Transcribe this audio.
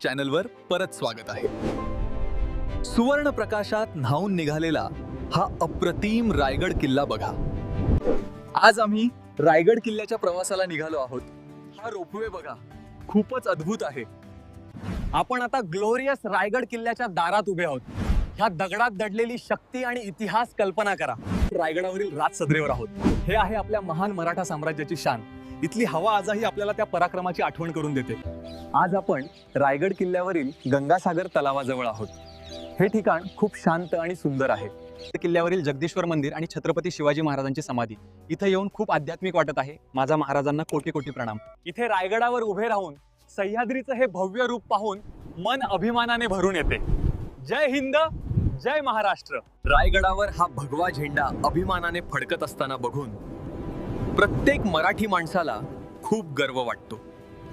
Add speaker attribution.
Speaker 1: चॅनलवर परत स्वागत आहे. सुवर्ण प्रकाशात न्हाऊन निघालेला हा अप्रतिम रायगड किल्ला बघा. आज आम्ही रायगड किल्ल्याच्या प्रवासाला निघालो आहोत. हा रोपवे बघा, खूपच अद्भुत आहे.
Speaker 2: आपण आता ग्लोरियस रायगड किल्ल्याच्या दारात उभे आहोत. ह्या दगडात दडलेली शक्ती आणि इतिहास कल्पना करा.
Speaker 1: रायगडावरील राजसदरेवर आहोत.
Speaker 2: हे आहे आपल्या महान मराठा साम्राज्याची शान.
Speaker 1: इथली हवा आजही आपल्याला त्या पराक्रमाची आठवण करून देते.
Speaker 2: आज आपण रायगड किल्ल्यावरील गंगासागर तलावाजवळ आहोत. हे ठिकाण खूप शांत आणि सुंदर आहे.
Speaker 3: किल्ल्यावरील जगदीश्वर मंदिर आणि छत्रपती शिवाजी महाराजांची समाधी इथं येऊन खूप आध्यात्मिक वाटत आहे. माझा महाराजांना कोटी कोटी प्रणाम.
Speaker 2: इथे रायगडावर उभे राहून सह्याद्रीचं हे भव्य रूप पाहून मन अभिमानाने भरून येते. जय हिंद, जय महाराष्ट्र.
Speaker 1: रायगडावर हा भगवा झेंडा अभिमानाने फडकत असताना बघून प्रत्येक मराठी माणसाला खूप गर्व वाटतो.